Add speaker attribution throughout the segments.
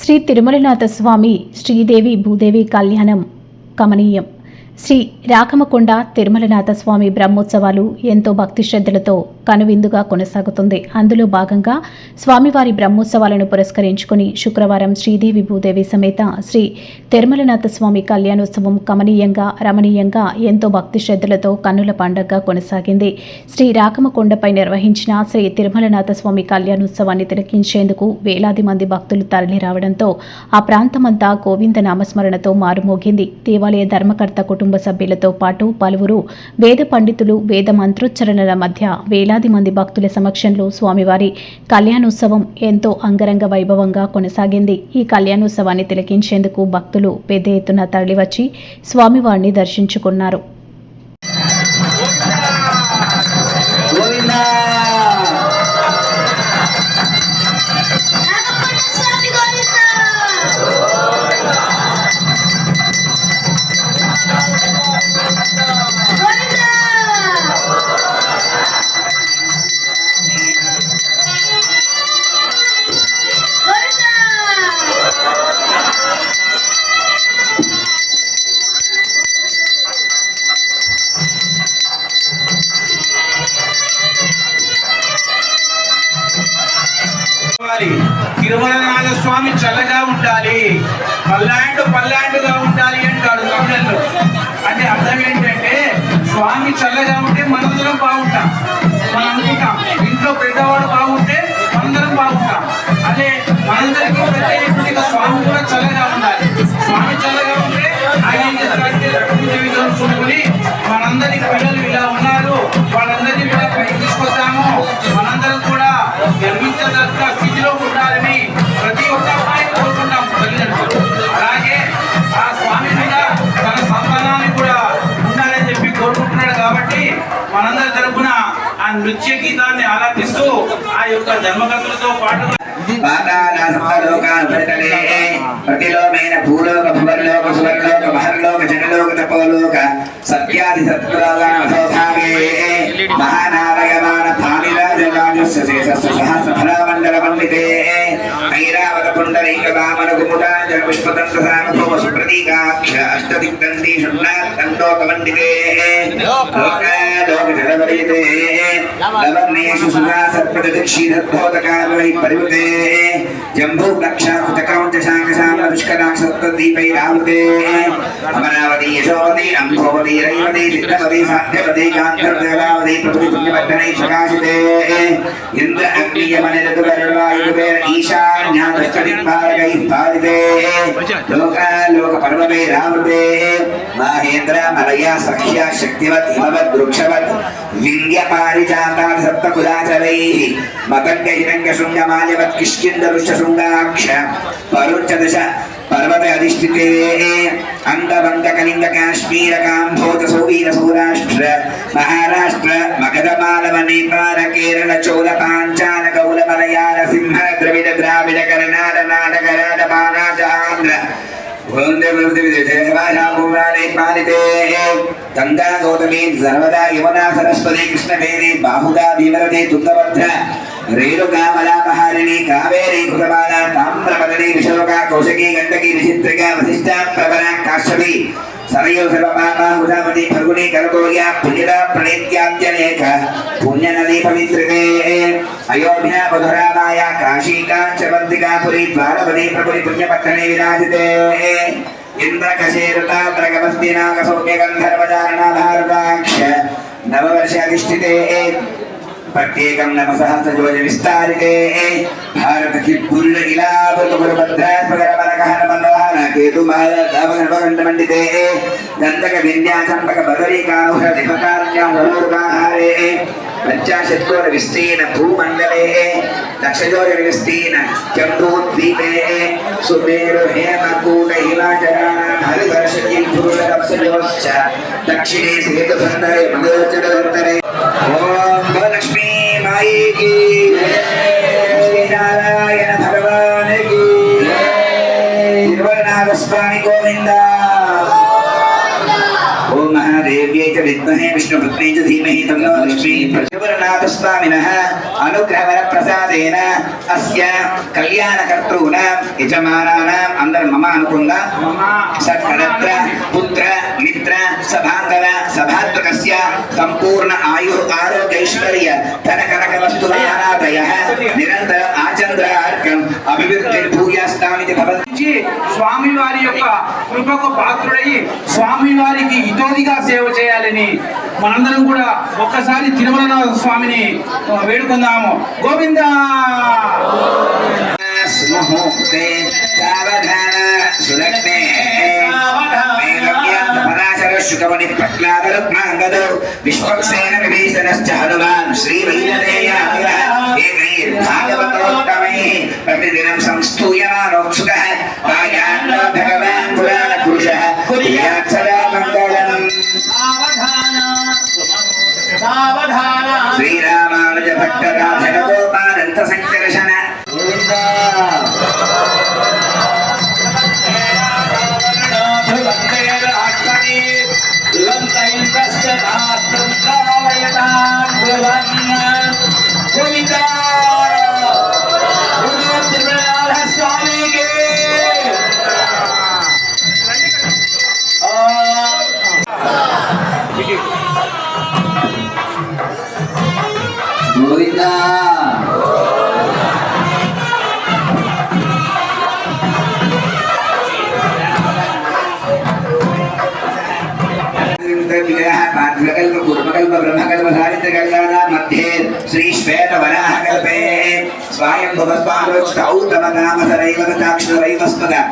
Speaker 1: శ్రీ తిరుమలనాథ స్వామి శ్రీదేవి భూదేవి కళ్యాణం కమనీయం. శ్రీ రాకమకొండ తిరుమలనాథ స్వామి బ్రహ్మోత్సవాలు ఎంతో భక్తి శ్రద్ధలతో కనువిందుగా కొనసాగుతుంది. అందులో భాగంగా స్వామివారి బ్రహ్మోత్సవాలను పురస్కరించుకుని శుక్రవారం శ్రీదేవి భూదేవి సమేత శ్రీ తిరుమలనాథ స్వామి కళ్యాణోత్సవం కమనీయంగా రమణీయంగా ఎంతో భక్తి శ్రద్ధలతో కన్నుల పండగగా కొనసాగింది. శ్రీ రాకమకొండపై నిర్వహించిన శ్రీ తిరుమలనాథ స్వామి కళ్యాణోత్సవాన్ని తిలకించేందుకు వేలాది మంది భక్తులు తరలిరావడంతో ఆ ప్రాంతమంతా గోవింద నామస్మరణతో మారుమోగింది. దేవాలయ ధర్మకర్త కుటుంబ సభ్యులతో పాటు పలువురు వేద పండితులు వేద మంత్రోచ్చరణల మధ్య వేలాది మంది భక్తుల సమక్షంలో స్వామివారి కళ్యాణోత్సవం ఎంతో అంగరంగ వైభవంగా కొనసాగింది. ఈ కళ్యాణోత్సవాన్ని తిలకించేందుకు భక్తులు పెద్ద ఎత్తున తరలివచ్చి స్వామివారిని దర్శించుకున్నారు.
Speaker 2: తిరుమలనాథ స్వామి చల్లగా ఉండాలి, పల్లాండుగా ఉండాలి అంటాడు తమిళంలో. అంటే అర్థం ఏంటంటే స్వామి చల్లగా ఉంటే మనందరం బాగుంటాం. మనం అనుకుంటాం ఇంట్లో పెద్దవాడు బాగుంటే మనందరం బాగుంటాం. అదే మనందరికీ ప్రత్యేకంగా స్వామి కూడా చల్లగా ఉండాలి. స్వామి చల్లగా ఉంటే ఆయన చూసుకుని మనందరి పిల్లలు ఇలా ఉన్నారు, వాళ్ళందరినీ కూడా పైకి తీసుకొస్తాము, మనందరం కూడా గర్వించదగ్గ స్థితిలో ఉండాలని ప్రతి ఒక్క అమ్మాయి కోరుకుంటాం తల్లిదండ్రులు. అలాగే ఆ స్వామి కూడా తన సంతానాన్ని కూడా ఉండాలని చెప్పి కోరుకుంటున్నాడు. కాబట్టి మనందరి తరపున ఆ నృత్య గీతాన్ని ఆలాపిస్తూ ఆ యొక్క ధర్మకర్తలతో పాటు प्रतिलोमेन भूलोक भुवर्लोक सुवर्लोक महर्लोक जनलोक तपोलोक सत्यादि सत्पुरागानसौभागे महानारायमान थामिराजराजस्य शेषस्य सहस्रफलामण्डल वन्दिते ऐरावत पुण्डरीक वामन कुमुदाञ्जन पुष्पदन्त सार्वभौम सुप्रतीकाक्ष अष्टदिक्कन्ती षण्णात्तण्डोक वन्दिते लोक जलवरीते लवन्नेषु सुधा सर्पदक्षिणोदकावै परिवृते जम्बू कक्षा कुतक्रौञ्च शाकशाम दुष्कराक्षत्तदीपैरावृते अमरावती यशोवती अम्भोवती रैवती सिद्धवती साध्यवती गान्धर्वदेवावती प्रभृति पुण्यवर्धनै सकाशिते इन्द्र अग्नियमनिरतुगरुडवायुवे ईशान्यादृष्टदिक्पालकैः पालिते लोकपर्वतैरावृते माहेन्द्र मलया सख्या शक्तिवत् हिमवत् वृक्षवत् विन्द्यपारिजातात् सप्तकुलाचलैः मतङ्गहिरङ्गशृङ्गमाल्यवत् किष्किन्धरुष्यशृङ्गाक्ष परुञ्चदश पर्वते अधिष्ठिते अंगवंग कलिंग काश्मीर काम्भोज सौवीर सौराष्ट्र महाराष्ट्र मगधमालव नेपाल केरल चोल पांचाल गौल मलयाल सिंह द्रविड़ द्राविड़ कर्नाटक नाटक राजपानाज आंध्र वंदे वंदे देवाशा भूमाने पालिते गंगा गौतमी सर्वदा यमुना सरस्वती कृष्णवेणी बाहुदा भीमरती तुंगभद्रा रेणुका मलापहारिणी कावेरी कृतबाला ताम्रपदनी विशोका कौशिकी गंडकी विचित्रिका वसिष्ठा प्रबला काश्यपी सरयू सर्वपापा उदावती फल्गुनी करतोया पुण्यदा प्रणीत्याद्यनेक पुण्यनदी पवित्रते अयोध्या मधुरा माया काशी कांचवंतिका पुरी द्वारवती प्रभुरी पुण्यपत्तने विराजिते इंद्रकशेरुता प्रगवस्ति नागसौम्य गंधर्वचारणा भारताक्ष नववर्ष अधिष्ठिते प्रत्येकं नमसहस्रजोज विस्तारिते भारत की पुल्ल इलावत गुरुभद्रास्पगरमलकहन मनोहर केतुमाल दावगणवगण्ड मंडिते गंधक विंध्या चंपक बदरी काहुर दिपकार्यं वरुगाहारे पंचाशत्कोर विस्तीर्ण भूमंडले दक्षजोर विस्तीर्ण जम्बूद्वीपे सुमेरु हेमकूट हिमाचलानां हरिवर्षकिं पुरुषरप्सयोश्च दक्षिणे सेतुबन्धरे मधुरचरदन्तरे ओम लक्ष्मी माई की श्री नारायण भगवान की तिरुमलनाथ स्वामी गोविंदा ओम महादेव्यै च
Speaker 3: विद्महे विष्णुपत्नी च धीमहि तन्नो लक्ष्मी प्रचोदयात् स्वामिनः अनुग्रहवरप्रसादेन अस्य कल्याणकर्तॄणां यजमानानाम् అందరం మమ అనుకుందా సకలత్ర పుత్ర మిత్ర సభాంతర సభాత్మకస్య సంపూర్ణ ఆయు ఆరోగ్యైశ్వర్య ధన కనక వస్తువానాదయ నిరంతర ఆచంద్రార్కం అభివృద్ధి భూయాస్తామితి భవతి.
Speaker 2: స్వామి వారి యొక్క కృపకు పాత్రుడై స్వామి వారికి ఇతోదిగా సేవ చేయాలని మనందరం కూడా ఒక్కసారి తిరుమలనాథ స్వామిని వేడుకుందాము. గోవిందా
Speaker 3: ముహూర్తే సావధాన సులగ్నే పరాశర శుకముని ప్రహ్లాదరుక్మాంగదో విశ్వక్సేన విభీషణశ్చ హనుమాన్ శ్రీవైనదేయాగైర్భాగవతోత్తమై ప్రతిదినం సంస్తూయమానోత్సుకः రాయాన్నో భగవాన్ పురాణపురుషः కుర్యాత్ సదా మంగళం. శ్రీరామానుజ భట్టరాజన గోపానంత సంకర్షణ श्री श्वेत वराह कल्पे स्वायंभुवस्वारोचितौतमनामसरैवताक्षरैवस्तदा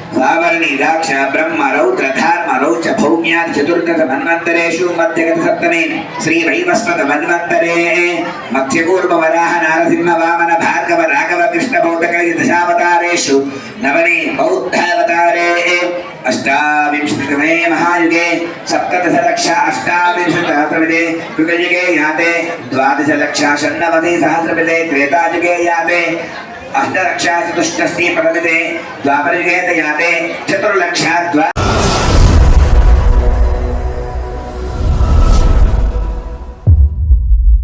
Speaker 3: सावर्णी दाक्ष ब्रह्म रौद्र धार्म रौच भौम्यात् चतुर्दश मन्वन्तरेषु मध्यगत सप्तमे श्री वैवस्वत मन्वन्तरे मत्स्यकूर्म वराह नारसिंह वामन भार्गव राघव कृष्ण बौद्धकलि दशावतारेषु नवमे बौद्धावतारे अष्टाविंशतितमे महायुगे सप्तदशलक्ष अष्टाविंशतितमे कृतयुगे याते द्वादशलक्ष षण्णवतिसहस्रमिते त्रेतायुगे याते अष्टलक्ष चतुष्टष्टि प्रथमिते द्वापरयुगे याते चतुर्लक्ष